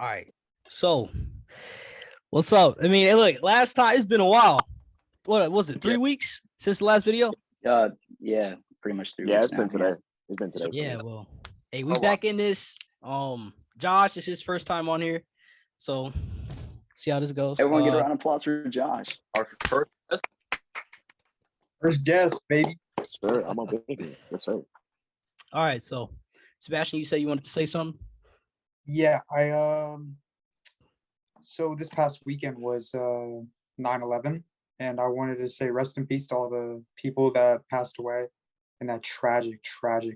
All right. So, what's up? I mean, hey, look, last time it's been a while. What was it? 3 weeks since the last video? Yeah, pretty much 3 Yeah, weeks it's been now. today. It's been today. Yeah, well, hey, we back in this. Josh, it's his first time on here, so see how this goes. Everyone get a round of applause for Josh. Our first guest, baby. Yes, sir. I'm a baby. Yes, sir. All right, so Sebastian, you said you wanted to say something. Yeah, so this past weekend was 9/11, and I wanted to say rest in peace to all the people that passed away in that tragic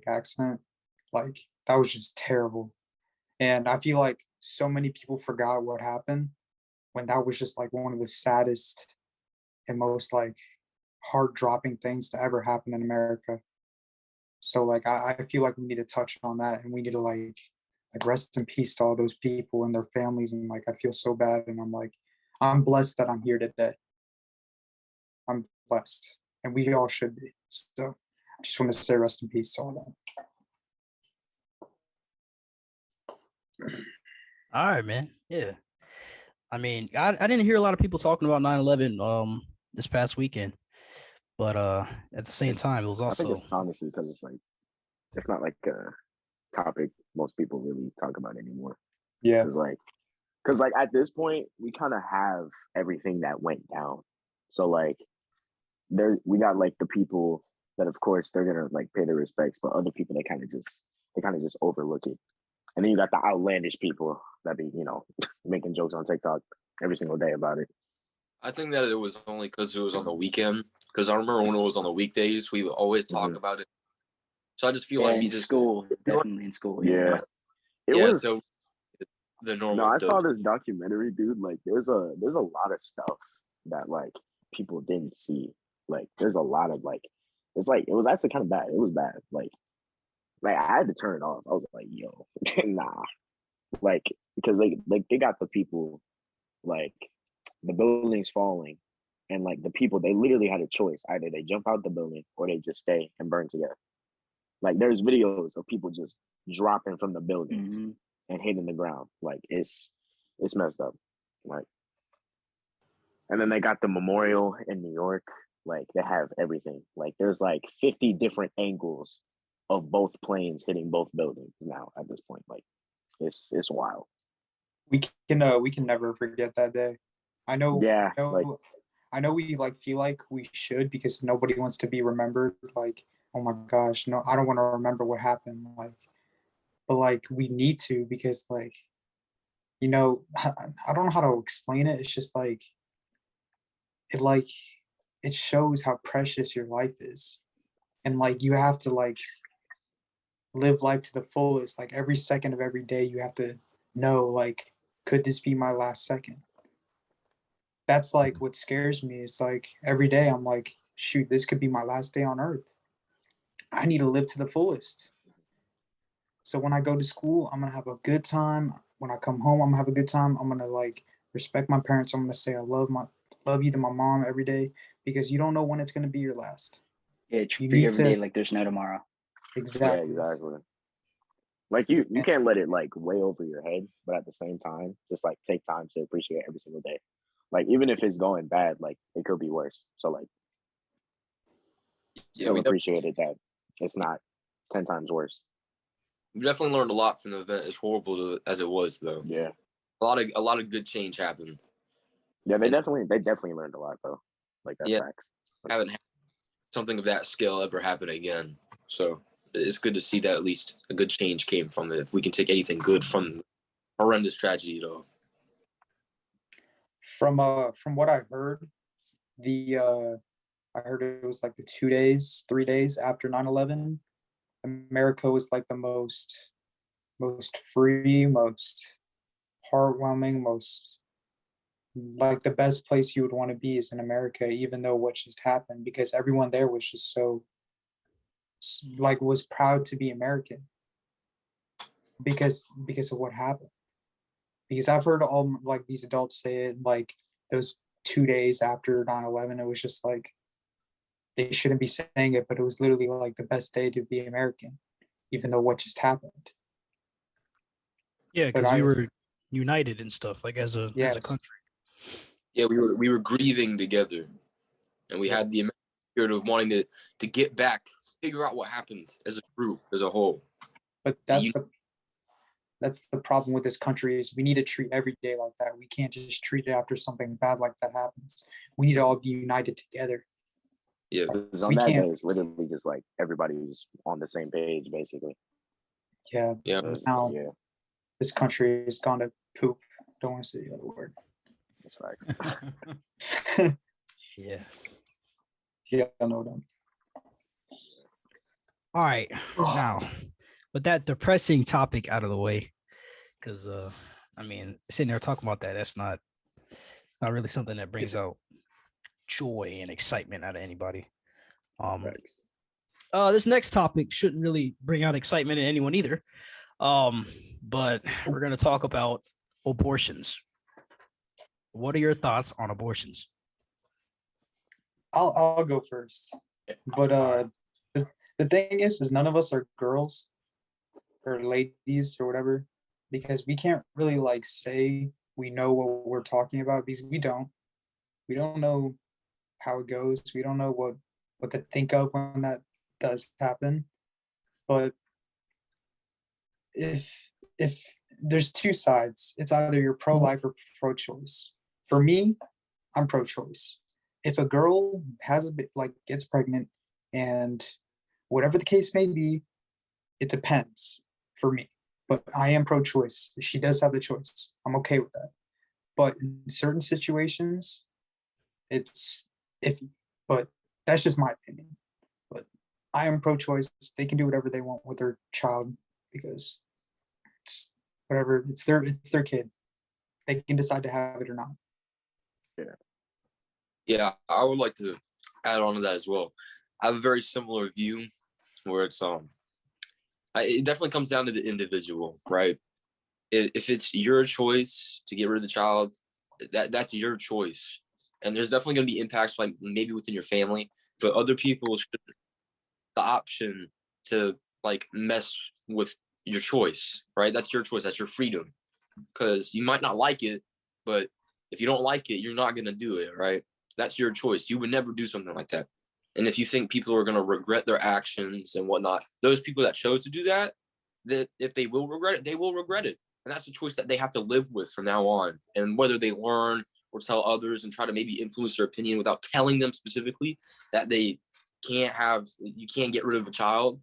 accident. Like, that was just terrible. And I feel like so many people forgot what happened when that was just like one of the saddest and most like heart-dropping things to ever happen in America. So like I feel like we need to touch on that, and we need to like rest in peace to all those people and their families. And like I feel so bad, and I'm blessed that I'm here today. I'm blessed, and we all should be. So I just want to say rest in peace to all that. All right, man. Yeah. I mean, I didn't hear a lot of people talking about 9/11 this past weekend, but at the same time, it was also. I think it's honestly because it's not like a topic most people really talk about anymore. Yeah. Because at this point we kind of have everything that went down. So like we got like the people that of course they're gonna like pay their respects, but other people they kind of just overlook it. And then you got the outlandish people that be, making jokes on TikTok every single day about it. I think that it was only because it was on the weekend. Because I remember when it was on the weekdays, we would always talk about it. So I just feel like we just school, definitely in school. Yeah. It was so the normal. No, I saw this documentary, dude. Like, there's a lot of stuff that like people didn't see. Like, there's a lot of like, it's like it was actually kind of bad. It was bad. Like I had to turn it off. I was like, yo, nah. Like, because they got the people, like the building's falling, and like the people, they literally had a choice. Either they jump out the building or they just stay and burn together. Like, there's videos of people just dropping from the building and hitting the ground. Like, it's messed up. Like, and then they got the memorial in New York. Like, they have everything. Like, there's like 50 different angles of both planes hitting both buildings now at this point. Like, it's wild. We can never forget that day. I know. Yeah. I know we like feel like we should, because nobody wants to be remembered. Like, oh my gosh, no, I don't want to remember what happened. Like, but like we need to, because like, I don't know how to explain it. It's just like it shows how precious your life is, and like you have to like live life to the fullest. Like, every second of every day you have to know, like, could this be my last second? That's like what scares me. It's like every day I'm like, shoot, this could be my last day on earth. I need to live to the fullest. So when I go to school, I'm gonna have a good time. When I come home, I'm gonna have a good time. I'm gonna like respect my parents. I'm gonna say I love you to my mom every day, because you don't know when it's gonna be your last. Yeah, treat every day like there's no tomorrow. Exactly. Yeah, exactly. Like, you can't let it like weigh over your head, but at the same time, just like take time to appreciate every single day. Like, even if it's going bad, like it could be worse. So like, still appreciate it that it's not 10 times worse. We definitely learned a lot from the event, as horrible as it was, though. Yeah, a lot of good change happened. Yeah, they definitely learned a lot, though. Like, that's facts. Haven't had something of that scale ever happen again. So it's good to see that at least a good change came from it. If we can take anything good from horrendous tragedy, though. From what I heard, I heard it was like the 3 days after 9/11, America was like the most free, most heartwarming, most like the best place you would want to be is in America, even though what just happened, because everyone there was just so like was proud to be American because of what happened. Because I've heard all like these adults say it, like those 2 days after 9/11, it was just like they shouldn't be saying it, but it was literally like the best day to be American, even though what just happened. Yeah, because we were united and stuff, like as a Yes. country. Yeah, we were grieving together, and we had the spirit of wanting to get back, figure out what happened as a group, as a whole. But that's the problem with this country is we need to treat every day like that. We can't just treat it after something bad like that happens. We need to all be united together. Yeah. Because on We that day, can't- it's literally just like everybody's on the same page, basically. Yeah. Yeah. Now Yeah, this country has gone to poop. Don't want to say the other word. that's right. Yeah. Yeah, I know them. All right. Now, with that depressing topic out of the way, because I mean, sitting there talking about that's not really something that brings out joy and excitement out of anybody. This next topic shouldn't really bring out excitement in anyone either. But we're gonna talk about abortions. What are your thoughts on abortions? I'll go first. But the thing is none of us are girls or ladies or whatever, because we can't really like say we know what we're talking about, because we don't know how it goes. We don't know what to think of when that does happen. But if there's two sides, it's either you're pro-life or pro-choice. For me, I'm pro-choice. If a girl has gets pregnant, and whatever the case may be, it depends for me. But I am pro-choice. She does have the choice. I'm okay with that. But in certain situations, it's iffy. But that's just my opinion. But I am pro-choice. They can do whatever they want with their child, because it's whatever. It's their kid. They can decide to have it or not. Yeah, I would like to add on to that as well. I have a very similar view, where it's it definitely comes down to the individual, right? If it's your choice to get rid of the child, that's your choice, and there's definitely going to be impacts, like maybe within your family, but other people should have the option to like mess with your choice, right? That's your choice, that's your freedom, because you might not like it, but if you don't like it, you're not going to do it, right? That's your choice. You would never do something like that. And if you think people are going to regret their actions and whatnot, those people that chose to do that if they will regret it, they will regret it. And that's a choice that they have to live with from now on. And whether they learn or tell others and try to maybe influence their opinion without telling them specifically that you can't get rid of a child,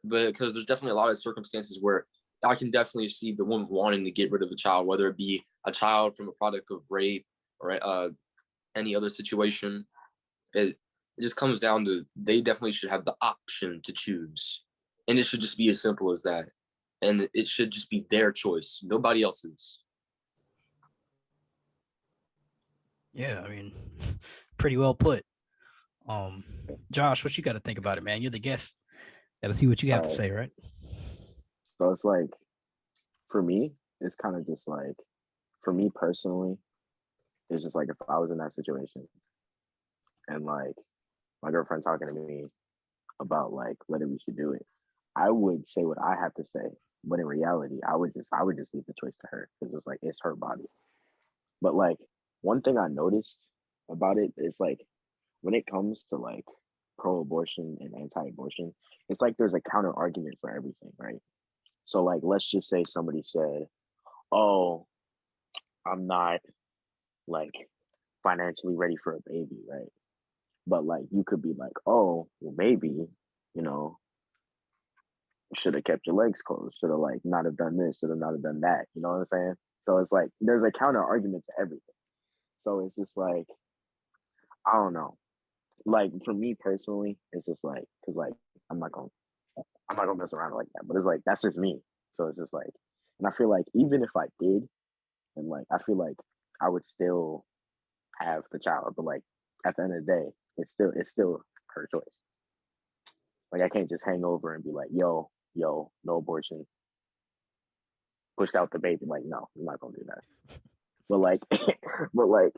but because there's definitely a lot of circumstances where I can definitely see the woman wanting to get rid of a child, whether it be a child from a product of rape or any other situation. It just comes down to they definitely should have the option to choose. And it should just be as simple as that. And it should just be their choice, nobody else's. Yeah, I mean, pretty well put. Josh, what you got to think about it, man? You're the guest. Got to see what you have to say, right? So it's like, for me, it's kind of just like, for me personally, it's just like if I was in that situation and like my girlfriend talking to me about like whether we should do it, I would say what I have to say. But in reality, I would just leave the choice to her, because it's like it's her body. But like one thing I noticed about it is like when it comes to like pro-abortion and anti-abortion, it's like there's a counter argument for everything, right? So like let's just say somebody said, "Oh, I'm not like financially ready for a baby," right? But like you could be like, "Oh, well maybe, you know, should have kept your legs closed, should have like not have done this, should have not have done that." You know what I'm saying? So it's like there's a counter argument to everything. So it's just like, I don't know. Like for me personally, it's just like, cause like I'm not gonna mess around like that. But it's like that's just me. So it's just like, and I feel like even if I did, and like I feel like I would still have the child, but like at the end of the day, it's still her choice. Like I can't just hang over and be like, yo, no abortion. Pushed out the baby. Like, no, I'm not gonna do that. But like but like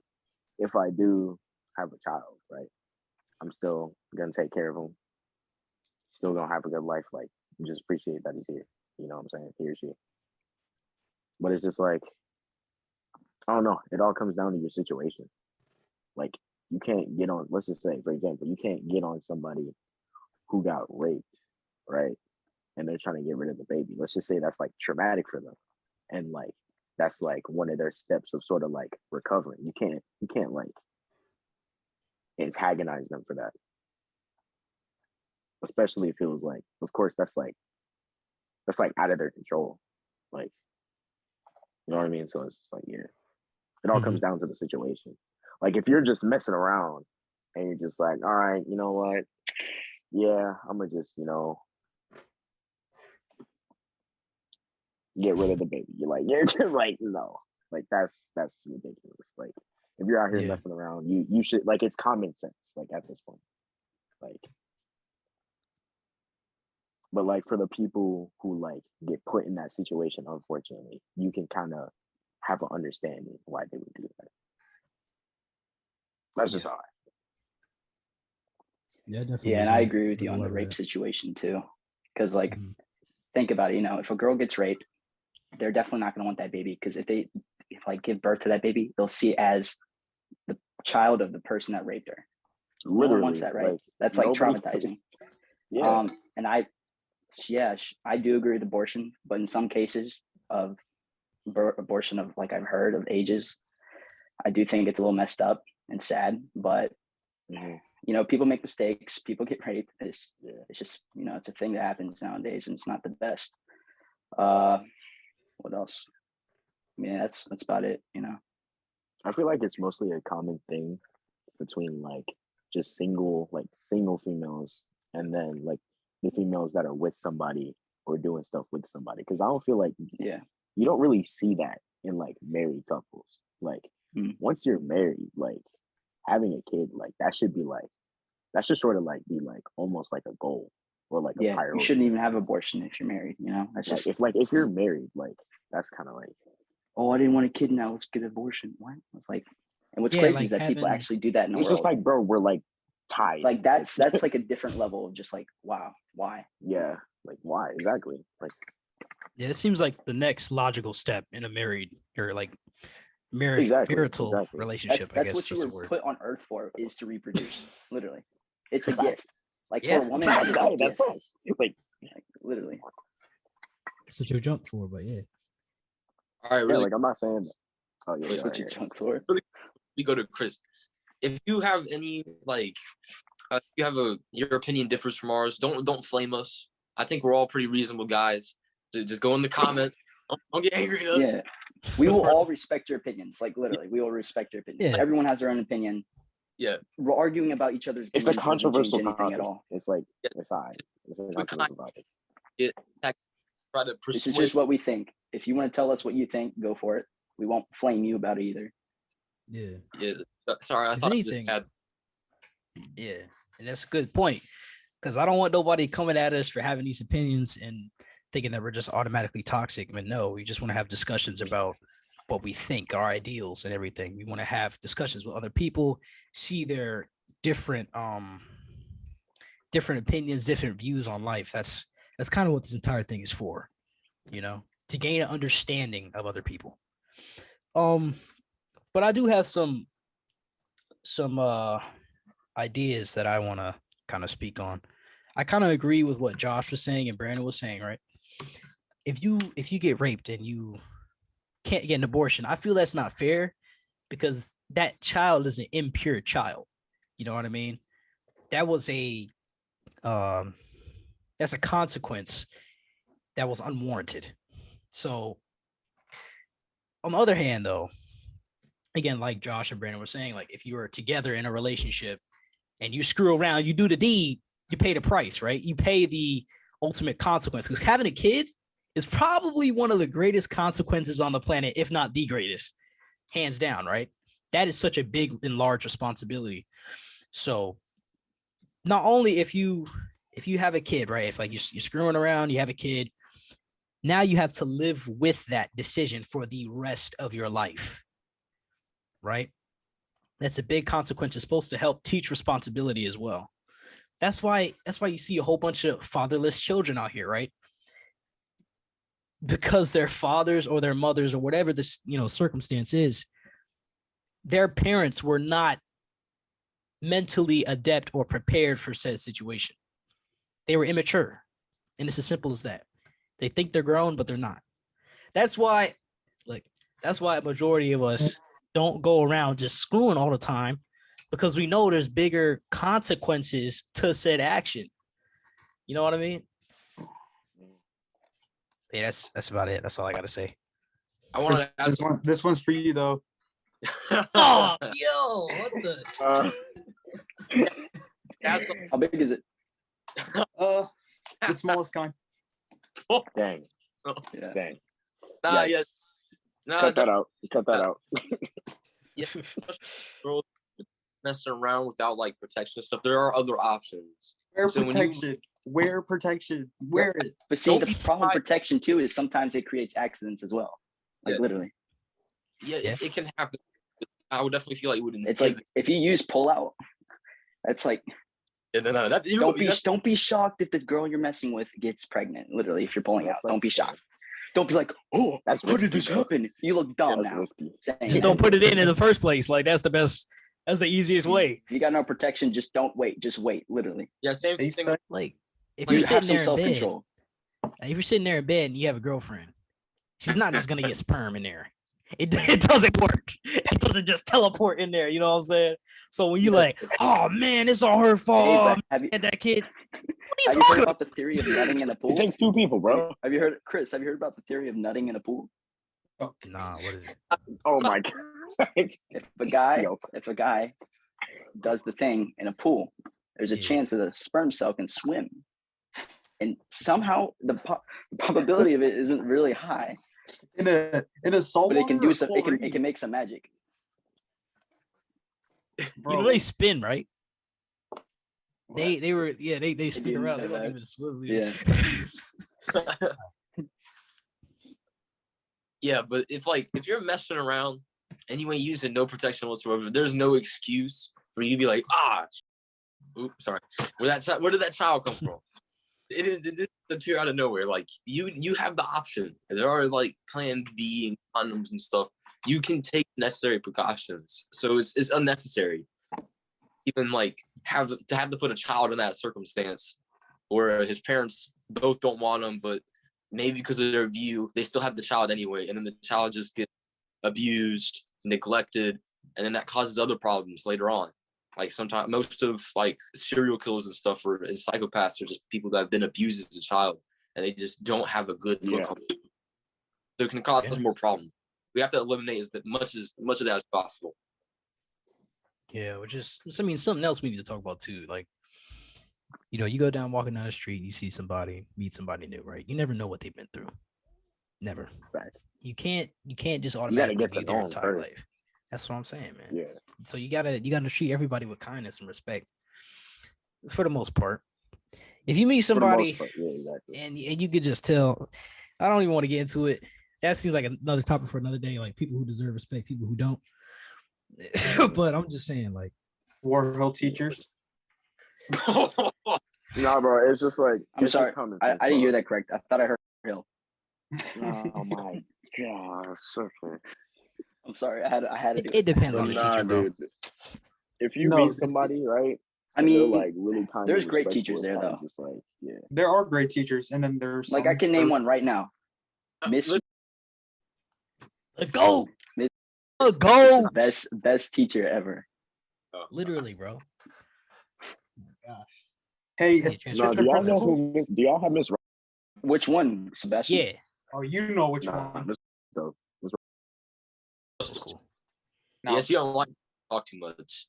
if I do have a child, right? I'm still gonna take care of him. Still gonna have a good life. Like just appreciate that he's here. You know what I'm saying? He or she. But it's just like I don't know. It all comes down to your situation. Like you can't get on. Let's just say, for example, you can't get on somebody who got raped, right? And they're trying to get rid of the baby. Let's just say that's like traumatic for them, and like that's like one of their steps of sort of like recovering. You can't like antagonize them for that, especially if it was like, of course, that's like out of their control, like, you know what I mean? So it's just like, yeah, it all comes down to the situation. Like if you're just messing around and you're just like, all right, you know what? Yeah, I'm gonna just, get rid of the baby. You're like, you're just like, no, like that's ridiculous. Like if you're out here messing around, you should, like, it's common sense, like at this point, like. But like for the people who like get put in that situation, unfortunately, you can kind of have an understanding why they would do that. That's just how Yeah, definitely. Yeah, and I agree with you on the rape situation too. Because like, think about it, if a girl gets raped, they're definitely not going to want that baby, because if they like give birth to that baby, they'll see it as the child of the person that raped her. literally, no one wants that, right? like, That's like nobody- traumatizing. Yeah, And I do agree with abortion, but in some cases of abortion of, like, I've heard of ages, I do think it's a little messed up and sad, but people make mistakes, people get raped. It's just, it's a thing that happens nowadays, and it's not the best. What else? I mean, that's about it, I feel like it's mostly a common thing between like just single females, and then like the females that are with somebody or doing stuff with somebody. Because I don't feel like you don't really see that in like married couples. Like once you're married, like having a kid, like that should sort of like be like almost like a goal or like a priority. You shouldn't even have abortion if you're married, that's like, just if you're married, like that's kind of like, oh, I didn't want a kid, now let's get an abortion. What? It's like, and what's crazy is that people actually do that in the it's world. just like, bro, we're like tied. Like that's like a different level of just like, wow, why? Yeah, like why exactly? Like, yeah, it seems like the next logical step in a married or like Exactly, marital relationship. That's I guess what you that's were the word. put on earth for, is to reproduce. Literally, it's a gift. Like Yeah, for a woman, exactly, that's gift. right. Like Literally. That's what you're junk for, but yeah. All right, yeah, really. like I'm not saying that. Oh yeah, That's what you're junk for. We go to Chris. If you have any like, you have your opinion differs from ours, don't flame us. I think we're all pretty reasonable guys. So just go in the comments. Don't get angry at us. Yeah, we will all respect your opinions. Like literally, we will respect your opinions. Yeah. Everyone has their own opinion. Yeah, We're arguing about each other's. It's a opinion doesn't change controversial anything topic. at all. It's like it's high. It's a controversial topic. Try to This is persuade. just what we think. If you want to tell us what you think, go for it. We won't flame you about it either. Yeah. Yeah, sorry, I If thought anything, just had. yeah, and that's a good point, because I don't want nobody coming at us for having these opinions and thinking that we're just automatically toxic. I mean, no, we just want to have discussions about what we think, our ideals and everything. We want to have discussions with other people, see their different opinions, different views on life. That's kind of what this entire thing is for, to gain an understanding of other people. But I do have some ideas that I want to kind of speak on. I kind of agree with what Josh was saying and Brandon was saying, right? If you get raped and you can't get an abortion, I feel that's not fair, because that child is an impure child. You know what I mean? That was that's a consequence that was unwarranted. So on the other hand, though, again, like Josh and Brandon were saying, like if you are together in a relationship and you screw around, you do the deed, you pay the price, right? You pay the ultimate consequence, because having a kid is probably one of the greatest consequences on the planet, if not the greatest, hands down, right? That is such a big and large responsibility. So not only if you have a kid, right? If like you're screwing around, you have a kid, now you have to live with that decision for the rest of your life, right? That's a big consequence. It's supposed to help teach responsibility as well. That's why you see a whole bunch of fatherless children out here, right? Because their fathers or their mothers or whatever this circumstance is their parents were not mentally adept or prepared for said situation. They were immature. And it's as simple as that. They think they're grown, but they're not. That's why, like, that's why a majority of us don't go around just screwing all the time, because we know there's bigger consequences to said action. You know what I mean? Yeah, that's about it. That's all I gotta say. I want to ask. This one's for you though. Oh, yo, what the? How big is it? The smallest kind. Dang. Yeah. Dang. Nah, Yikes. yes. Nah, Cut that out. Cut that out. yeah. Girls messing around without like protection and stuff. There are other options. Wear So when you- protection. Wear protection. Wear it. But see, Don't the be problem with surprised. protection too is sometimes it creates accidents as well. Like Yeah. literally. Yeah, it can happen. I would definitely feel like it would. It's like if you use pull out, that's like no. That, you, don't be shocked if the girl you're messing with gets pregnant. Literally, if you're pulling out, That's don't be like- shocked. Don't be like, oh, That's how did risky, this bro. happen? You look dumb That's now. risky. Saying Just that. don't put it in the first place. Like, that's the best. That's the easiest way. You got no protection. Just don't wait. Just wait. Literally. Yeah, same Safe thing. side. Like, if You you're have sitting some there in self bed, control. if you're sitting there in bed and you have a girlfriend, she's not just gonna get sperm in there. It doesn't work. It doesn't just teleport in there. You know what I'm saying? So when you like, oh man, it's all her fault. Hey, Oh, but have you man, that kid. What are you heard talking about the theory of nutting in a It pool? takes two people, bro. Have you heard, Chris? Have you heard about the theory of nutting in a pool? Oh, Nah, what is it? Oh my god. If a guy does the thing in a pool, there's a Yeah. chance that the sperm cell can swim, and somehow the probability of it isn't really high, in a salt but it can water do or some. It can chlorine? make some magic. Bro, You know they spin, right? what? They were they spin didn't around. They know don't that. even swim. Yeah. Yeah, but if you're messing around and you ain't using no protection whatsoever, there's no excuse for you to be like, oops, sorry. Where did that child come from? It is appear out of nowhere. Like you have the option. There are like plan B and condoms and stuff. You can take necessary precautions. So it's unnecessary. Even like have to put a child in that circumstance where his parents both don't want him, but maybe because of their view, they still have the child anyway, and then the child just gets abused, neglected, and then that causes other problems later on. Like sometimes most of like serial killers and stuff and psychopaths are just people that have been abused as a child, and they just don't have a good look on it. So it can cause more problems. We have to eliminate as much of that as possible. Yeah, which is, I mean, something else we need to talk about too. Like, you know, you go down walking down the street, you see somebody, meet somebody new, right? You never know what they've been through. Never. Facts. You can't just You gotta automatically get to be their know 'em entire first. life. That's what I'm saying, man. Yeah. So you gotta treat everybody with kindness and respect, for the most part. If you meet For the most somebody part, yeah, exactly. and you could just tell, I don't even want to get into it. That seems like another topic for another day. Like people who deserve respect, people who don't. But I'm just saying, like, Warhill teachers. Nah, bro, it's just like I'm it's sorry. just common I sense, didn't hear bro. that correct. I thought I heard Hill. Oh my god, okay. I'm sorry. I had to do it depends But on the nah, teacher, bro. dude. If you No, meet it's- somebody, right? I and they're mean, like really kind. there's and great respectful, teachers it's there, kinda though. Just like, yeah. There are great teachers, and then there's like I can name one right now. Miss The GOAT. Miss- The GOAT. best teacher ever. Literally, bro. Gosh. Hey, Yeah, it's Nah, just do a y'all know principal. who Miss? Do y'all have Miss? Which one, Sebastian? Yeah. Oh, you know which Nah, one. Miss though. Cool. Now, Yes, you don't like to talk too much.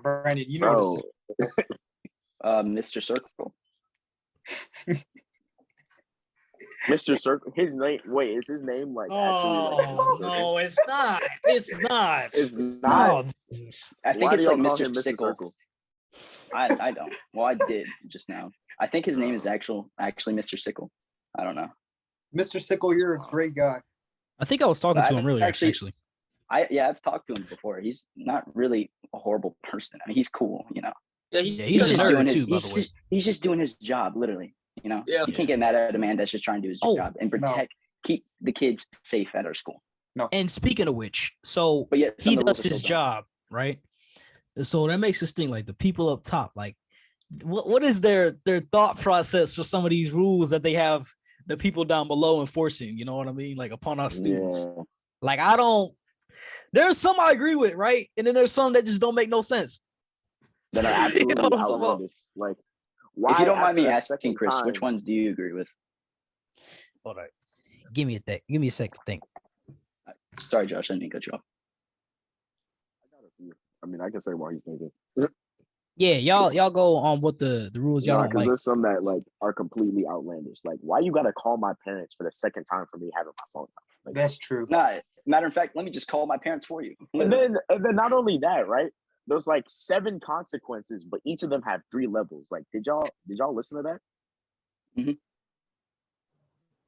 Brandon, you know Bro, this. Mr. Circle. Mr. Circle. His name. Wait, is his name like actually like Mr. Oh Circle? no, it's not. It's not. It's not. Oh, Jesus. I think Why it's do like y'all call Mr. him Mr. Sickle. Circle? I don't. Well, I did just now. I think his name is actually Mr. Sickle. I don't know. Mr. Sickle, you're a great guy. I think I was talking to I him earlier. actually- Actually, I've talked to him before. He's not really a horrible person. I mean, he's cool, you know. Yeah, Yeah, he's a just nerd doing his, too, by he's the way. just- he's just doing his job, literally. You know, Yeah. you can't get mad at a man that's just trying to do his Oh, job and keep the kids safe at our school. No. And speaking of which, so But yet some he of the rules does are his still dumb. job, right? So that makes us think like the people up top, like what is their thought process for some of these rules that they have the people down below enforcing, you know what I mean? Like upon our students. Yeah. Like there's some I agree with, right? And then there's some that just don't make no sense. That are You know absolutely what I'm talking about? outlandish. Like, why? If you don't mind me after the asking, second Chris, which time- ones do you agree with? Hold on. Give me a sec to think. Sorry, Josh, I didn't mean to cut you off. I got a few. I mean, I can say why he's thinking. Yeah, y'all go on what the rules y'all Nah, don't because like. there's some that like are completely outlandish. Like, why you gotta call my parents for the second time for me having my phone out? Like, That's true. Nah, matter of fact, let me just call my parents for you. and then not only that, right? There's like 7 consequences, but each of them have 3 levels. Like, did y'all listen to that? Mhm.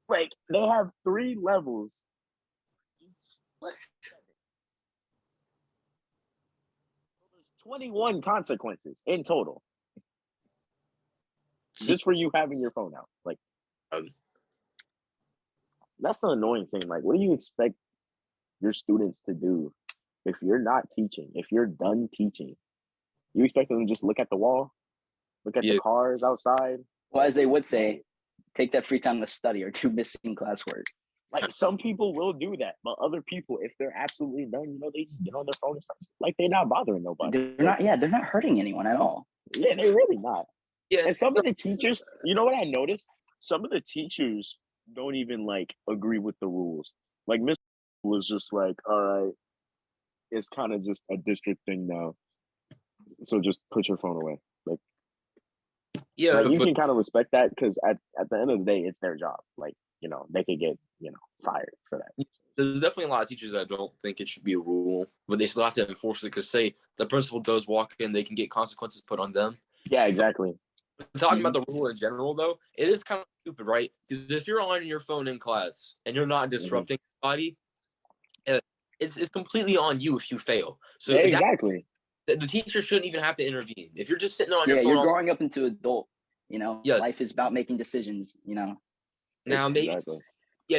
Like, they have 3 levels. There's 21 consequences in total, just for you having your phone out. Like, that's the annoying thing. Like, what do you expect your students to do if you're not teaching? If you're done teaching, you expect them to just look at the wall, look at Yeah. the cars outside? Well, as they would say, take that free time to study or do missing classwork. Like, some people will do that, but other people, if they're absolutely done, they just get on their phone and start. Like, they're not bothering nobody. They're not. Yeah, they're not hurting anyone at all. Yeah, they're really not. Yeah, And some of the teachers, you know what I noticed? Some of the teachers don't even like agree with the rules. Like, Miss was just like, all right, it's kind of just a district thing now. So just put your phone away. Like, yeah, like you but can kind of respect that because at the end of the day, it's their job. Like, they could get, fired for that. there's definitely a lot of teachers that don't think it should be a rule, but they still have to enforce it because, say, the principal does walk in, they can get consequences put on them. Yeah, exactly. Talking about the rule in general, though, it is kind of stupid, right? Because if you're on your phone in class and you're not disrupting anybody, it's completely on you if you fail. So Yeah, exactly. the teacher shouldn't even have to intervene. If you're just sitting on your Yeah, phone, you're growing up into adult. Yes. Life is about making decisions. now maybe Exactly.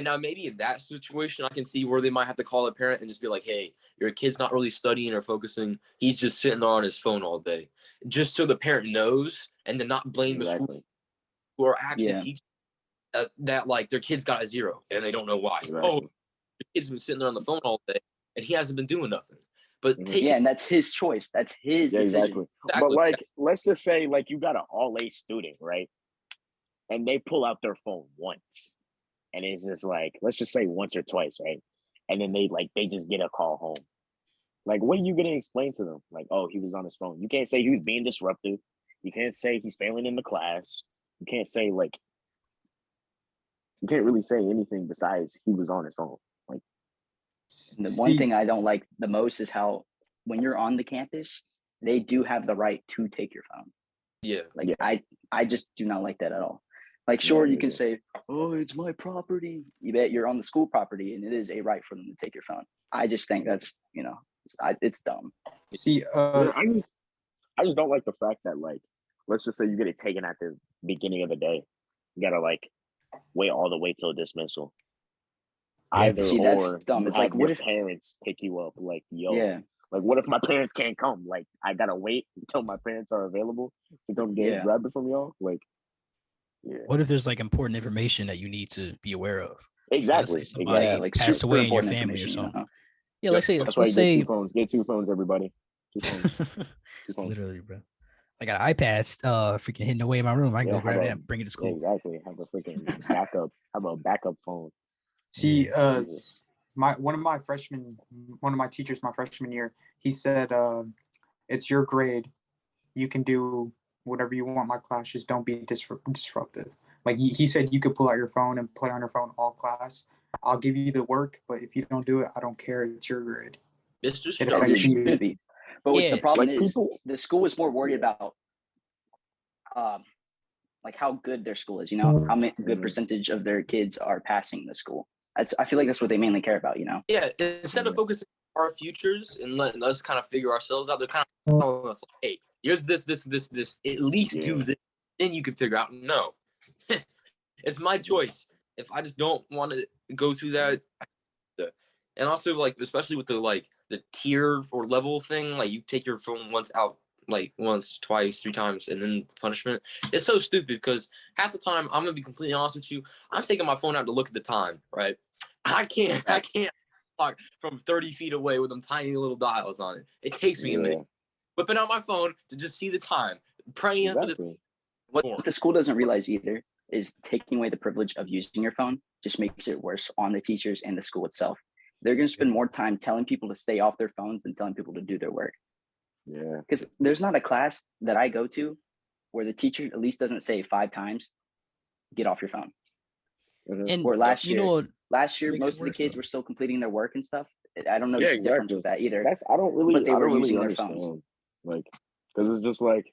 now maybe in that situation, I can see where they might have to call a parent and just be like, "Hey, your kid's not really studying or focusing. He's just sitting there on his phone all day," just so the parent knows, and then not blame the school Exactly. who are actually Yeah. teaching that like their kid's got a 0 and they don't know why. Exactly. Oh, the kid's been sitting there on the phone all day and he hasn't been doing nothing. But take Yeah, and that's his choice. That's his Yeah, decision. exactly. But Exactly. like, let's just say like you got an all A student, right? And they pull out their phone once. And it's just like, let's just say once or twice, right? And then they just get a call home. Like, what are you gonna explain to them? Like, oh, he was on his phone. You can't say he was being disruptive. You can't say he's failing in the class. You can't say like you can't really say anything besides he was on his phone. Like, The one thing I don't like the most is how when you're on the campus, they do have the right to take your phone. yeah. Like I just do not like that at all. Like, sure, you can say, "Oh, it's my property." You bet you're on the school property, and it is a right for them to take your phone. I just think that's it's dumb. See, I just don't like the fact that like, let's just say you get it taken at the beginning of the day. You gotta like wait all the way till dismissal. Either See, that's or dumb. you It's have like, what your if- parents pick you up? Like, yo, Yeah, like what if my parents can't come? Like, I gotta wait until my parents are available to come Yeah. grab it from y'all. Like, yeah, What if there's like important information that you need to be aware of? exactly, Let's say somebody yeah, like passed super away in your important family or information. something. Yeah, let's say That's why let's you get say 2 phones. Get 2 phones, everybody. 2 phones. 2 phones. literally, bro. I got an iPad freaking hidden away in my room. I can Yeah, go grab have that a- and bring it to Yeah, school. exactly. Have a freaking backup. Have a backup phone. see, Jesus. one of my teachers my freshman year, he said, it's your grade. You can do whatever you want my class, just don't be disruptive. Like he said, you could pull out your phone and play on your phone all class. I'll give you the work, but if you don't do it, I don't care. It's your grade. Mr. It Strong. As affects it you. should be. But what Yeah, the problem like, is, people- the school is more worried about like how good their school is. How many good Mhm. percentage of their kids are passing the school. I feel like that's what they mainly care about. Yeah, instead of focusing on our futures and letting us kind of figure ourselves out, they're kind of telling us, like, hey, here's this. At least do Yeah. this. Then you can figure out. No, it's my choice. If I just don't want to go through that, And also, like, especially with the tier or level thing, like you take your phone once, twice, 3 times, and then punishment. It's so stupid because half the time, I'm gonna be completely honest with you, I'm taking my phone out to look at the time, right? I can't talk from 30 feet away with them tiny little dials on it. It takes me a minute. Whipping out my phone to just see the time, praying for this. What the school doesn't realize either is taking away the privilege of using your phone just makes it worse on the teachers and the school itself. They're going to spend more time telling people to stay off their phones than telling people to do their work. Yeah. Because there's not a class that I go to where the teacher at least doesn't say 5 times, get off your phone. And or last year, makes most it of the worse, kids though. were still completing their work and stuff. I don't know Yeah, the difference exactly. with that either. I don't really But they were using their understand. phones. Like, because it's just like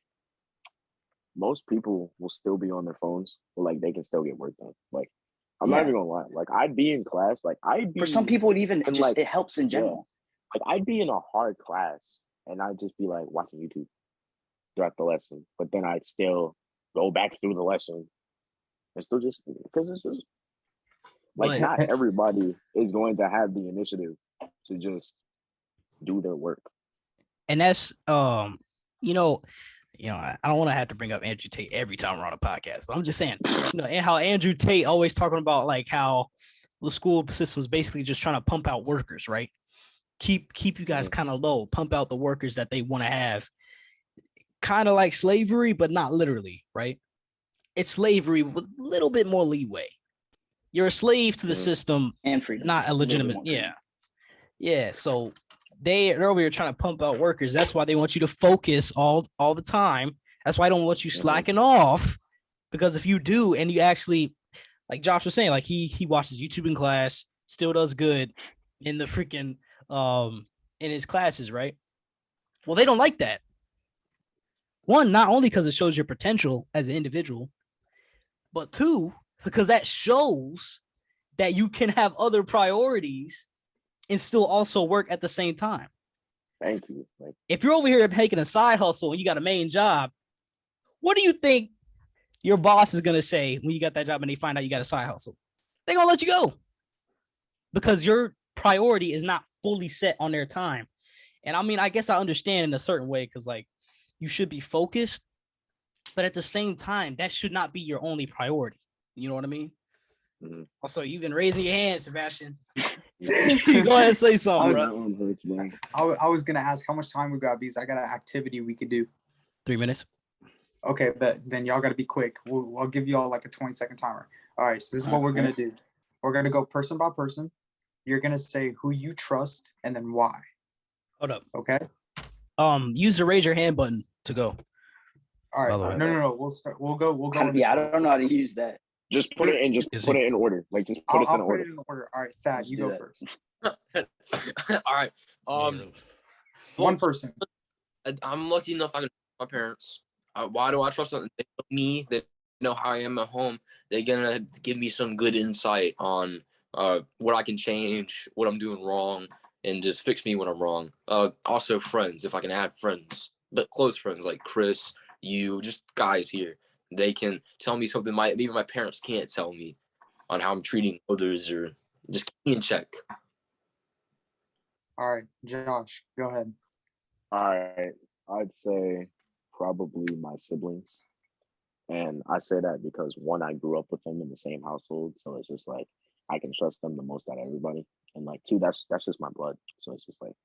most people will still be on their phones, but like they can still get work done. Like, I'm not even gonna lie. Like, I'd be in class. Like, I'd be For some people, it even and, just like, it helps in general. Like, I'd be in a hard class and I'd just be like watching YouTube throughout the lesson, but then I'd still go back through the lesson and still just because it's just like not everybody is going to have the initiative to just do their work. And that's you know, I don't want to have to bring up Andrew Tate every time we're on a podcast, but I'm just saying, and how Andrew Tate always talking about like how the school system is basically just trying to pump out workers, right? Keep you guys kind of low, pump out the workers that they want to have. Kind of like slavery, but not literally, right? It's slavery with a little bit more leeway. You're a slave to the system and freedom, not a legitimate. Yeah. So they're over here trying to pump out workers. That's why they want you to focus all the time. That's why I don't want you slacking off, because if you do, and you actually, like Josh was saying, like he watches YouTube in class, still does good in the freaking in his classes, right? Well, they don't like that. One, not only because it shows your potential as an individual, but two, because that shows that you can have other priorities and still also work at the same time. Thank you. Like, if you're over here making a side hustle and you got a main job, what do you think your boss is going to say when you got that job and they find out you got a side hustle? They're going to let you go because your priority is not fully set on their time. And I mean, I guess I understand in a certain way because like you should be focused, but at the same time, that should not be your only priority. You know what I mean? Mm-hmm. Also, you've been raising your hand, Sebastian. Go ahead and say something. I was gonna ask how much time we got because I got an activity we could do. 3 minutes. Okay, but then y'all got to be quick. I'll give you all like a 20-second timer. All right, so this is what we're gonna do. We're gonna go person by person. You're gonna say who you trust and then why. Hold up. Okay. Use the raise your hand button to go. All right. No. We'll start. We'll go. I don't know how to use that. Just put it in. Put it in order. Like just put us in order. Put it in order. All right, Thad, you go first. All right. One person. I'm lucky enough I can trust my parents. Why do I trust them? They know me. They know how I am at home. They're gonna give me some good insight on what I can change, what I'm doing wrong, and just fix me when I'm wrong. Also friends, if I can add friends, but close friends like Chris, you, just guys here. They can tell me something even my parents can't tell me on how I'm treating others, or just keep me in check. All right, Josh, go ahead. All right, I'd say probably my siblings. And I say that because one, I grew up with them in the same household. So it's just like, I can trust them the most out of everybody. And like, two, that's just my blood. So it's just like,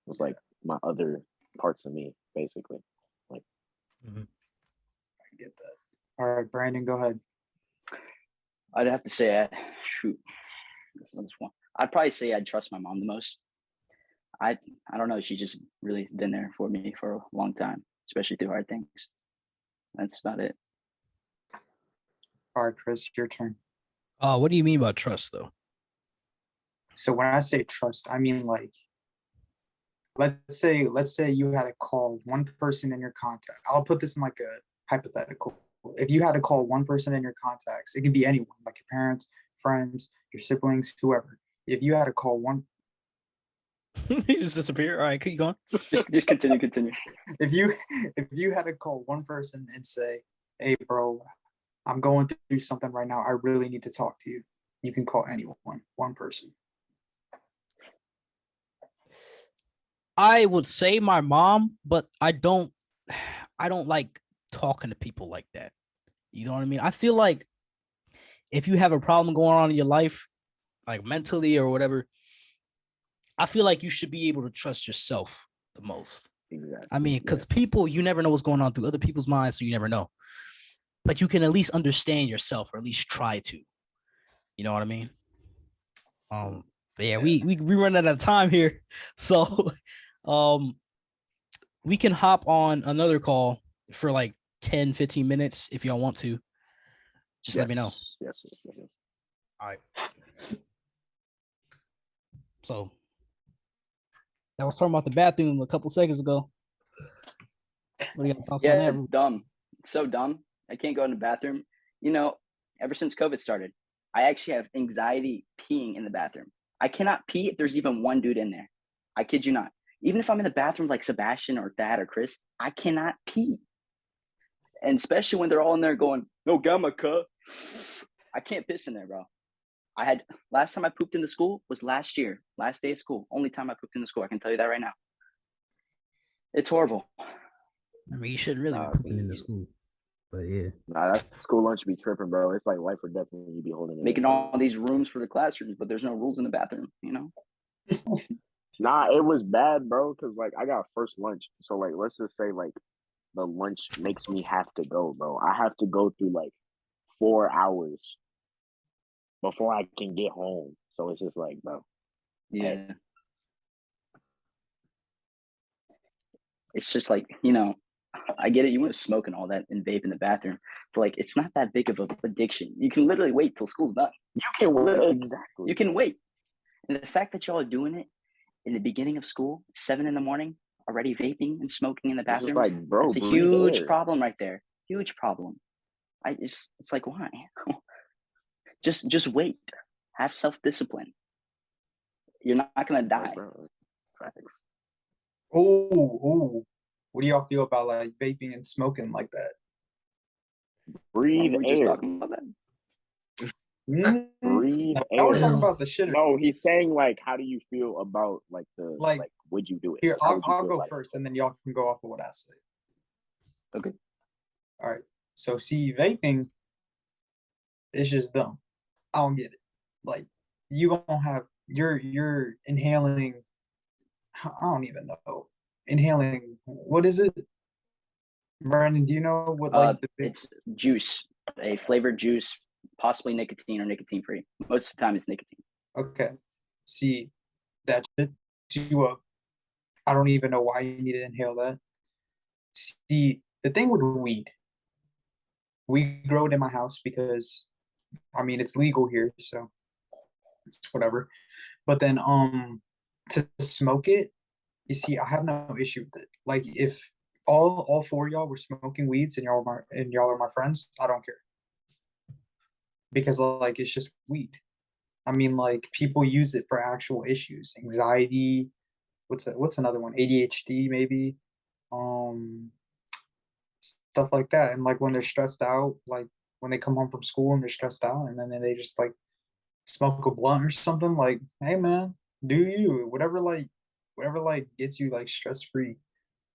it's like my other parts of me, basically. Like, I get that. All right, Brandon, go ahead. I'd have to say, I'd probably say I'd trust my mom the most. I don't know. She's just really been there for me for a long time, especially through hard things. That's about it. All right, Chris, your turn. What do you mean by trust, though? So when I say trust, I mean like, let's say you had to call one person in your contact. I'll put this in like a hypothetical. If you had to call one person in your contacts, it could be anyone, like your parents, friends, your siblings, whoever. If you had to call one, he just disappeared. All right, keep going. just continue. If you had to call one person and say, "Hey, bro, I'm going through something right now. I really need to talk to you," You can call anyone, one person. I would say my mom, but I don't like talking to people like that. You know what I mean? I feel like if you have a problem going on in your life, like mentally or whatever, I feel like you should be able to trust yourself the most. Exactly. I mean, because people, you never know what's going on through other people's minds, so you never know. But you can at least understand yourself, or at least try to. You know what I mean? But yeah, we run out of time here, so we can hop on another call for like 10, 15 minutes if y'all want to. Just let me know. Yes. All right. So I was talking about the bathroom a couple seconds ago. What do you got thoughts on that? It's dumb. It's so dumb. I can't go in the bathroom. You know, ever since COVID started, I actually have anxiety peeing in the bathroom. I cannot pee if there's even one dude in there. I kid you not. Even if I'm in the bathroom like Sebastian or Thad or Chris, I cannot pee. And especially when they're all in there going, no gamma cuh. I can't piss in there, bro. Last time I pooped in the school was last year, last day of school. Only time I pooped in the school. I can tell you that right now. It's horrible. I mean, you shouldn't really be pooping in the school, but yeah. Nah, that school lunch be tripping, bro. It's like life or death when you be holding it. Making all these rooms for the classrooms, but there's no rules in the bathroom, you know? Nah, it was bad, bro, because like I got first lunch. So like let's just say like the lunch makes me have to go, bro. I have to go through like 4 hours before I can get home. So it's just like, bro. Yeah. Hey. It's just like, you know, I get it. You want to smoke and all that and vape in the bathroom, but like, it's not that big of an addiction. You can literally wait till school's done. You can wait. Exactly. You can wait. And the fact that y'all are doing it in the beginning of school, 7 a.m, already vaping and smoking in the bathroom, like, bro, it's a huge problem right there. Huge problem. It's like, why? just wait. Have self-discipline. You're not gonna die. Oh, what do y'all feel about like vaping and smoking like that? Breathe We're air. just talking about that. Breathe I was air. talking about the shit. No, he's saying like, how do you feel about like the like? Would you do it? Here, Like, I'll go first, and then y'all can go off of what I say. Okay. All right. So see, vaping is just dumb. I don't get it. Like you gonna have you're inhaling. I don't even know. Inhaling. What is it? Brandon, do you know what like it's juice, a flavored juice, possibly nicotine or nicotine free. Most of the time it's nicotine. Okay. See, that shit you up. I don't even know why you need to inhale that. See, the thing with weed, we grow it in my house because I mean it's legal here, so it's whatever. But then to smoke it, you see, I have no issue with it. Like if all four of y'all were smoking weeds and y'all are my friends, I don't care. Because like it's just weed. I mean, like people use it for actual issues, anxiety. What's another one? ADHD maybe, stuff like that. And like when they're stressed out, like when they come home from school and they're stressed out, and then they just like smoke a blunt or something. Like, hey man, do you whatever like gets you like stress free.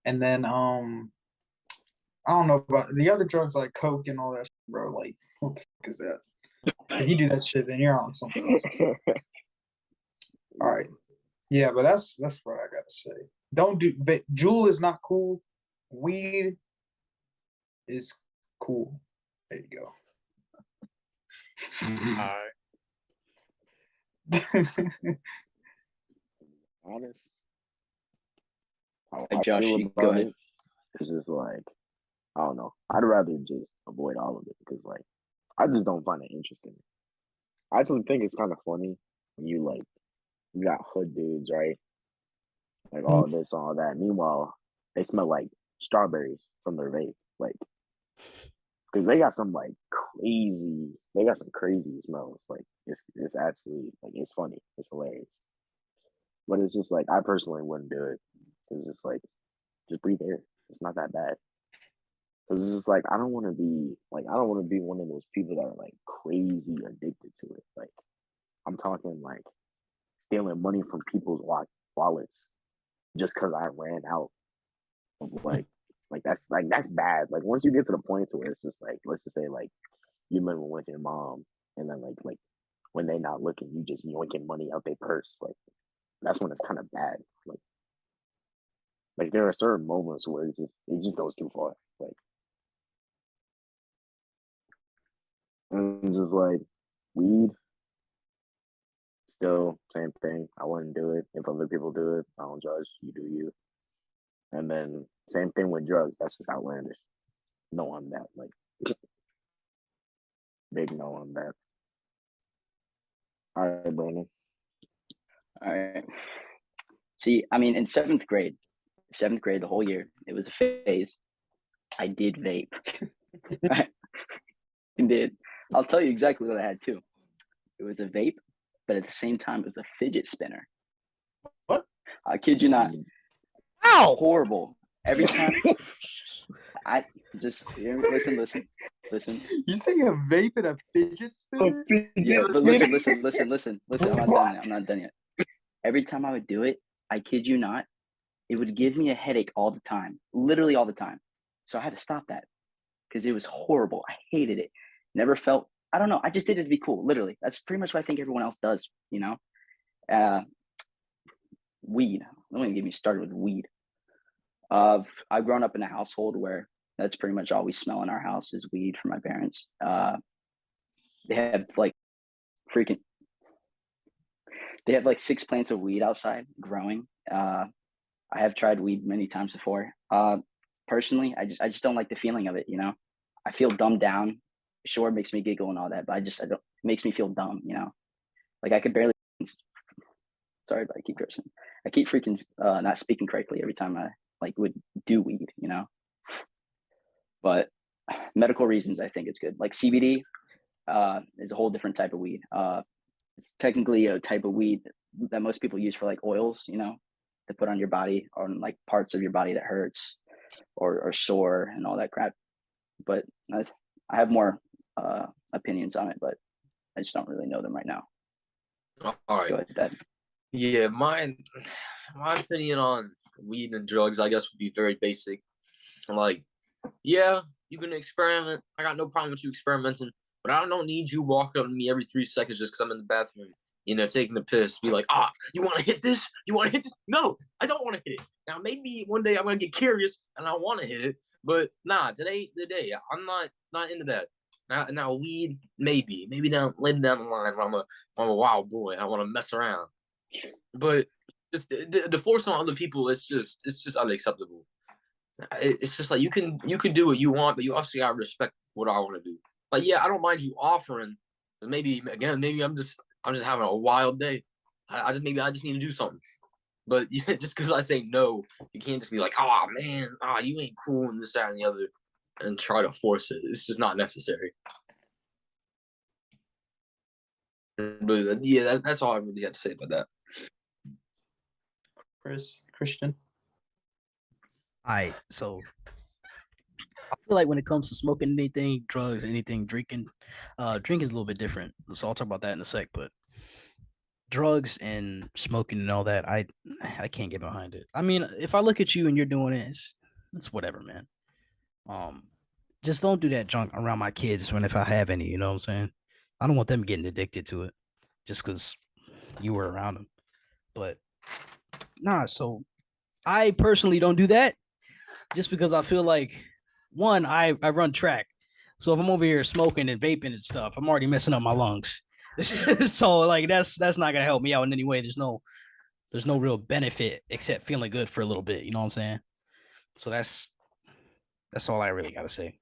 And then I don't know about the other drugs like coke and all that, bro. Like, what the fuck is that? If you do that shit, then you're on something else. All right. Yeah, but that's what I gotta say. Don't do Juul is not cool. Weed is cool. There you go. Honest. Hey, Josh, you go ahead. It's just like, I don't know. I'd rather just avoid all of it because like I just don't find it interesting. I actually think it's kind of funny when you got hood dudes, right? Like all this, all that. Meanwhile, they smell like strawberries from their vape. Like, because they got some crazy smells. Like it's actually like it's funny. It's hilarious. But it's just like I personally wouldn't do it. It's just like just breathe air. It's not that bad. Cause it's just like I don't want to be one of those people that are like crazy addicted to it. Like I'm talking like stealing money from people's wallets just because I ran out of that's bad. Like once you get to the point to where it's just like, let's just say like you living with your mom and then like when they not looking, you just yoinking money out their purse. Like that's when it's kind of bad. Like there are certain moments where it just goes too far. Like and just like weed, still same thing. I wouldn't do it. If other people do it, I don't judge. You do you. And then same thing with drugs. That's just outlandish. No on that. Like big no on that. All right, Brandon. All right. See, I mean, in seventh grade, the whole year, it was a phase. I did vape. I did. I'll tell you exactly what I had too. It was a vape, but at the same time, it was a fidget spinner. What? I kid you not. Ow! Horrible. Every time. I just listen. You saying a vape and a fidget spinner? Yeah, but listen. I'm not done yet. Every time I would do it, I kid you not, it would give me a headache all the time, literally all the time. So I had to stop that because it was horrible. I hated it. Never felt. I don't know. I just did it to be cool. Literally, that's pretty much what I think everyone else does. You know, weed. Don't even get me started with weed. I've grown up in a household where that's pretty much all we smell in our house is weed from my parents. They have like 6 plants of weed outside growing. I have tried weed many times before. Personally, I just don't like the feeling of it. You know, I feel dumbed down. Sure, it makes me giggle and all that, but I don't. It makes me feel dumb. You know, like I could barely. Sorry, but I keep cursing. I keep freaking not speaking correctly every time I would do weed. You know, but medical reasons, I think it's good. Like CBD is a whole different type of weed. It's technically a type of weed that most people use for like oils, you know, to put on your body or on like parts of your body that hurts or sore and all that crap. But I have more opinions on it, but I just don't really know them right now. All right. Go ahead, Dad. Yeah, my opinion on weed and drugs, I guess, would be very basic. Like, yeah, you can experiment. I got no problem with you experimenting, but I don't need you walking up to me every 3 seconds just because I'm in the bathroom, you know, taking the piss. Be like, you want to hit this? You want to hit this? No, I don't want to hit it. Now, maybe one day I'm going to get curious and I want to hit it, but nah, today ain't the day. I'm not into that. Now weed, maybe later down the line, I'm a wild boy. I want to mess around, but just the force on other people, it's just unacceptable. It's just like you can do what you want, but you also gotta respect what I want to do. Like, yeah, I don't mind you offering. Maybe I'm just having a wild day. I just need to do something. But just because I say no, you can't just be like, oh man, you ain't cool and this, that, and the other, and try to force it. It's just not necessary. But yeah, that's all I really have to say about that. Christian. All right, so I feel like when it comes to smoking anything, drugs, anything, drinking, drinking is a little bit different. So I'll talk about that in a sec. But drugs and smoking and all that, I can't get behind it. I mean, if I look at you and you're doing it, it's whatever, man. Just don't do that junk around my kids if I have any. You know what I'm saying? I don't want them getting addicted to it just because you were around them. But nah, so I personally don't do that just because I feel like, one, I run track. So if I'm over here smoking and vaping and stuff, I'm already messing up my lungs. So like that's not gonna help me out in any way. There's no real benefit except feeling good for a little bit. You know what I'm saying? So that's all I really gotta say.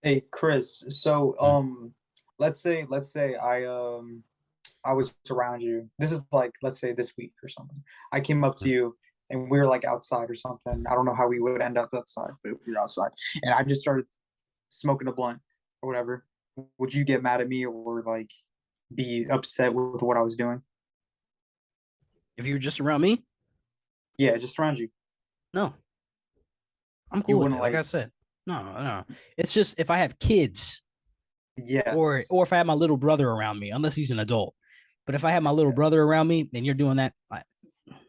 Hey, Chris. So let's say I was around you. This is like, let's say this week or something. I came up to you and we were like outside or something. I don't know how we would end up outside, but if we were outside and I just started smoking a blunt or whatever, would you get mad at me or like be upset with what I was doing? If you're just around me, Yeah, just around you. no, I'm cool with it. Like I said, no. It's just if I have kids, yes, or if I have my little brother around me, unless he's an adult. But if I have my little brother around me and you're doing that,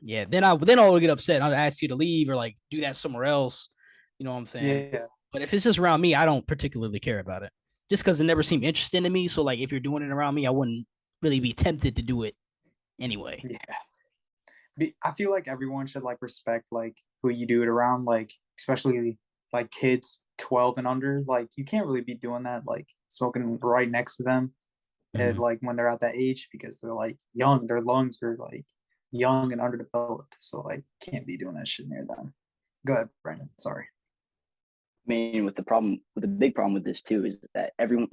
yeah, then I'll get upset. I'll ask you to leave or like do that somewhere else. You know what I'm saying? Yeah. But if it's just around me, I don't particularly care about it. Just because it never seemed interesting to me. So like if you're doing it around me, I wouldn't really be tempted to do it anyway. Yeah. I feel like everyone should like respect like who you do it around, like especially like kids 12 and under. Like you can't really be doing that, like smoking right next to them and Mhm. like when they're at that age because they're like young, their lungs are like young and underdeveloped. So like can't be doing that shit near them. Go ahead, Brandon. Sorry. I mean, with the big problem with this too is that pretty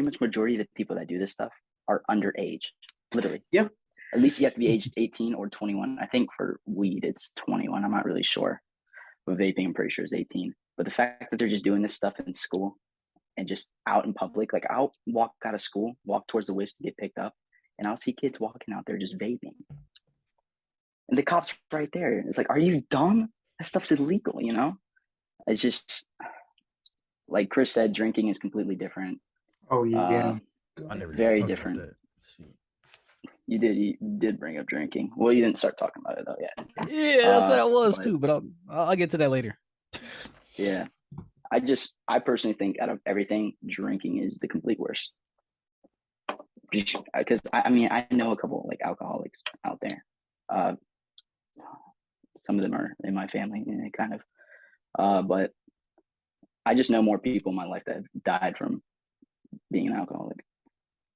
much majority of the people that do this stuff are underage, literally. Yep. At least you have to be aged 18 or 21. I think for weed it's 21. I'm not really sure. With vaping, I'm pretty sure it's 18. But the fact that they're just doing this stuff in school and just out in public, like I'll walk out of school, walk towards the wish to get picked up, and I'll see kids walking out there just vaping. And the cops right there. It's like, are you dumb? That stuff's illegal, you know? It's just like Chris said, drinking is completely different. Oh yeah. I never Very talked different. about that. Shoot. You did bring up drinking. Well, you didn't start talking about it though yet. Yeah, that's what I was but- too. But I'll get to that later. Yeah. I personally think out of everything, drinking is the complete worst. Because I mean, I know a couple like alcoholics out there. Some of them are in my family, kind of. But I just know more people in my life that have died from being an alcoholic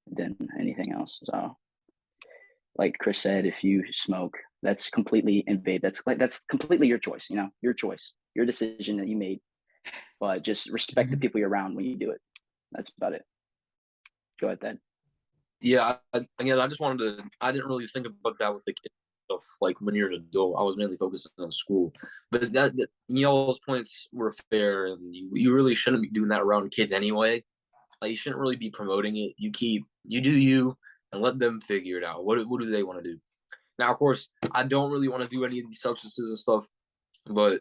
than anything else. So, like Chris said, if you smoke, that's completely invade. That's completely your choice. You know, your choice, your decision that you made. But just respect the people you're around when you do it. That's about it. Go ahead, Ted. Yeah, again, I just wanted to. I didn't really think about that with the kids stuff. Like when you're an adult, I was mainly focusing on school. But that y'all's points were fair, and you really shouldn't be doing that around kids anyway. Like you shouldn't really be promoting it. You do you, and let them figure it out. What do they want to do? Now, of course, I don't really want to do any of these substances and stuff. But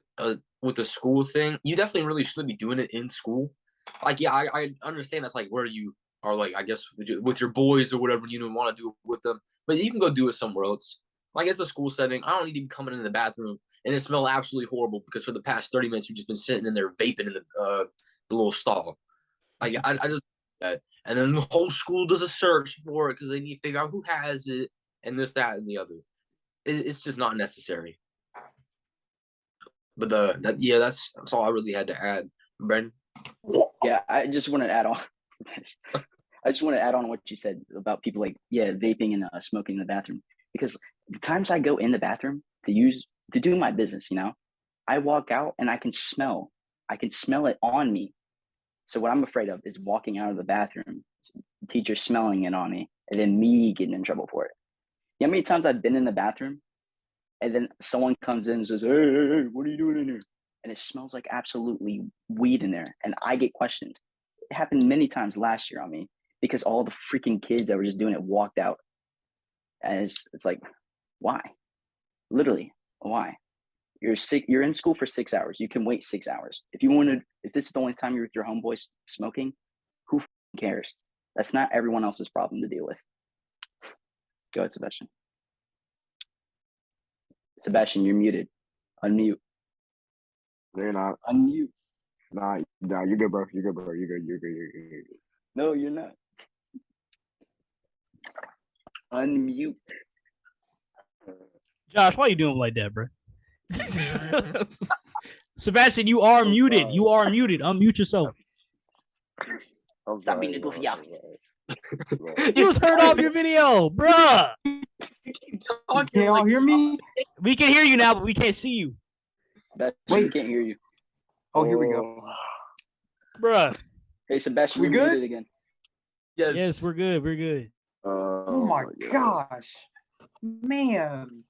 with the school thing, you definitely really should be doing it in school. Like, yeah, I understand that's like where you are, like, I guess with your boys or whatever, you don't want to do it with them. But you can go do it somewhere else. Like, it's a school setting. I don't need to be coming in the bathroom and it smell absolutely horrible because for the past 30 minutes, you've just been sitting in there vaping in the little stall. Like, I just, and then the whole school does a search for it because they need to figure out who has it and this, that, and the other. It's just not necessary. But that's all I really had to add, Brendan. Yeah, I just want to add on. I just want to add on what you said about people like vaping and smoking in the bathroom, because the times I go in the bathroom to do my business, you know, I walk out and I can smell it on me. So what I'm afraid of is walking out of the bathroom, the teacher smelling it on me, and then me getting in trouble for it. You know how many times I've been in the bathroom and then someone comes in and says, hey, what are you doing in here? And it smells like absolutely weed in there. And I get questioned. It happened many times last year on me because all the freaking kids that were just doing it walked out. And it's like, why? Literally, why? You're in school for 6 hours. You can wait 6 hours. If this is the only time you're with your homeboys smoking, who cares? That's not everyone else's problem to deal with. Go ahead, Sebastian. Sebastian, you're muted. Unmute. They're not. Unmute. Nah, you're good, bro. You're good, bro. You're good. No, you're not. Unmute. Josh, why are you doing like that, bro? Sebastian, you are muted. You are muted. Unmute yourself. I'm Stop sorry, being a bro. goofy. You turned off your video, bruh. Can y'all hear me? We can hear you now, but we can't see you, Sebastian, Wait. we can't hear you. Oh, here we go. bruh. Hey, Sebastian, We you're good? muted again. Yes, we're good. We're good. Oh my gosh. Man.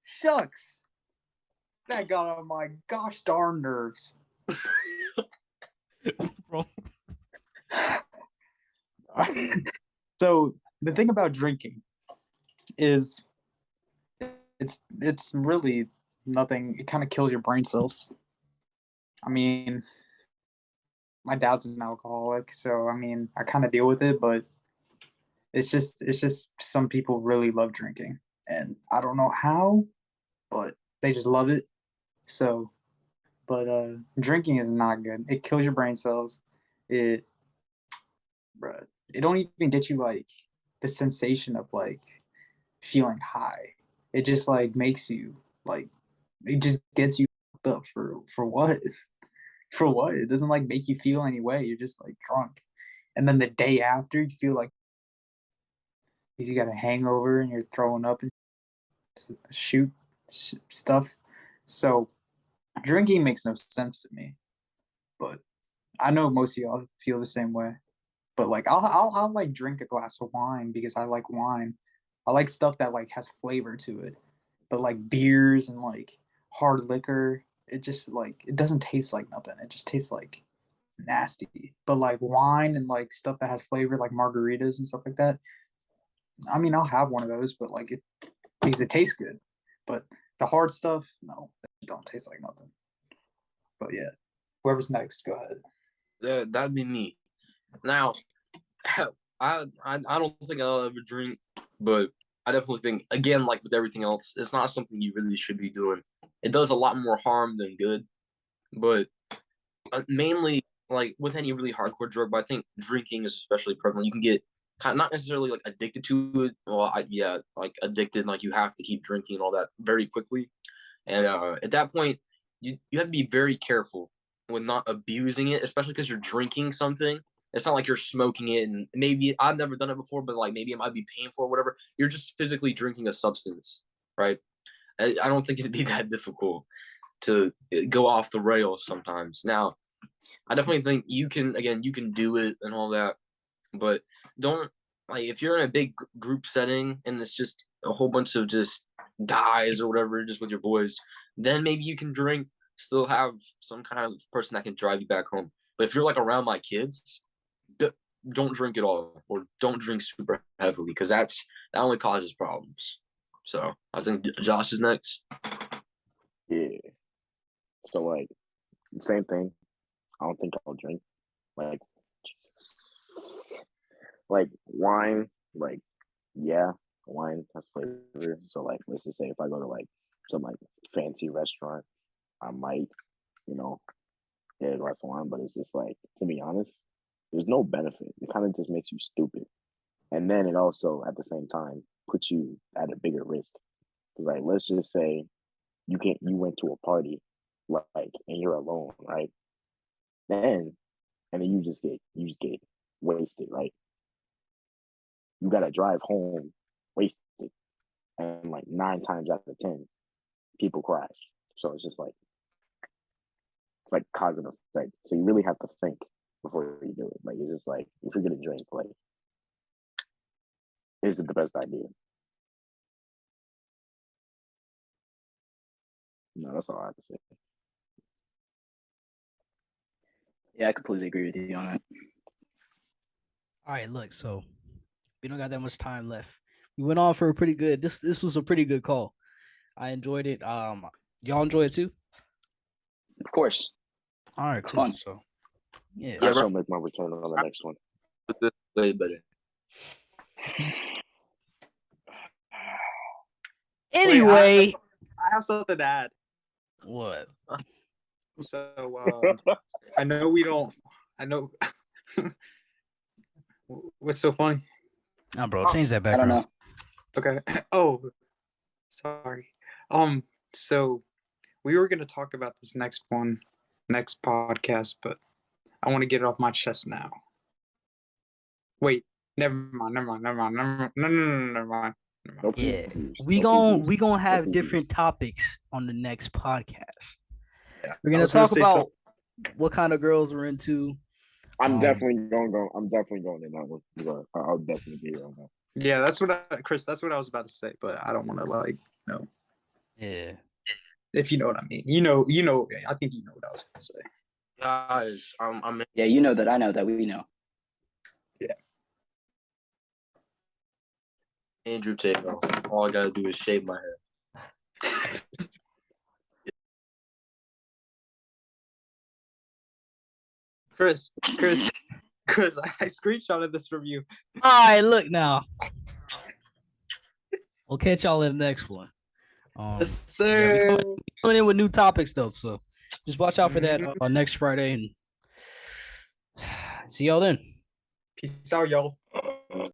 Shucks. That got on my gosh darn nerves. Bro. So the thing about drinking is it's really nothing. It kind of kills your brain cells. I mean, my dad's an alcoholic, so I mean, I kind of deal with it, but It's just some people really love drinking, and I don't know how, but they just love it. So, but drinking is not good. It kills your brain cells. It, bruh, it don't even get you like the sensation of like feeling high. It just like makes you like it just gets you up for what? For what? It doesn't like make you feel any way. You're just like drunk. And then the day after you feel like you got a hangover and you're throwing up and shoot stuff. So drinking makes no sense to me. But I know most of y'all feel the same way. But like I'll like drink a glass of wine because I like wine. I like stuff that like has flavor to it. But like beers and like hard liquor, it just like it doesn't taste like nothing. It just tastes like nasty. But like wine and like stuff that has flavor, like margaritas and stuff like that. I mean, I'll have one of those, but like it because it tastes good. But the hard stuff, no, it don't taste like nothing. But yeah, whoever's next, go ahead. That'd be me. Now, I don't think I'll ever drink, but I definitely think, again, like with everything else, it's not something you really should be doing. It does a lot more harm than good, but mainly like with any really hardcore drug, but I think drinking is especially prevalent. You can get kind of not necessarily like addicted to it. Well, yeah, like addicted, like you have to keep drinking and all that very quickly. And at that point, you have to be very careful with not abusing it, especially because you're drinking something. It's not like you're smoking it, and maybe I've never done it before, but like maybe it might be painful or whatever. You're just physically drinking a substance, right? I don't think it'd be that difficult to go off the rails sometimes. Now, I definitely think you can do it and all that, but don't like if you're in a big group setting and it's just a whole bunch of just guys or whatever, just with your boys, then maybe you can drink, still have some kind of person that can drive you back home. But if you're like around my kids, don't drink at all or don't drink super heavily because that only causes problems. So I think Josh is next. Yeah. So like same thing. I don't think I'll drink. Like like wine, like yeah, wine has flavor. So like let's just say if I go to like some like fancy restaurant, I might, you know, get a glass of wine, but it's just like to be honest, there's no benefit. It kind of just makes you stupid. And then it also at the same time puts you at a bigger risk. Because like let's just say you went to a party like and you're alone, right? Then and then you just get wasted, right? You gotta drive home wasted. And like 9 times out of 10, people crash. So it's like cause and effect. So you really have to think before you do it. Like it's just like if you're gonna drink, like is it the best idea? No, that's all I have to say. Yeah, I completely agree with you on that. All right, look, so we don't got that much time left. We went on for a pretty good. This was a pretty good call. I enjoyed it. Y'all enjoy it too. Of course, All right, it's cool. fun. So yeah, I shall make my return on the next one. But this is way better. Anyway, I have something to add. what? So I know we don't. I know. What's so funny? Nah, bro, change that I don't background. know. Okay. Oh, sorry. So we were gonna talk about this next podcast, but I want to get it off my chest now. Wait, never mind. Never mind. Don't Yeah, confuse. we Don't gonna have confuse. different topics on the next podcast. Yeah, We're I gonna was gonna talk say about what kind of girls we're into. I'm definitely going in that one. I'll definitely be on that. Yeah, Chris. That's what I was about to say, but I don't want to like no. Yeah. If you know what I mean, you know. I think you know what I was gonna say. Guys, I'm Yeah, you know that I know that we know. Andrew Tate. All I gotta do is shave my head. Chris, Chris, I screenshotted this from you. All right, look now. We'll catch y'all in the next one. Yes, Yeah, we sir. coming in with new topics though, so just watch out for that next Friday and see y'all then. Peace out, y'all.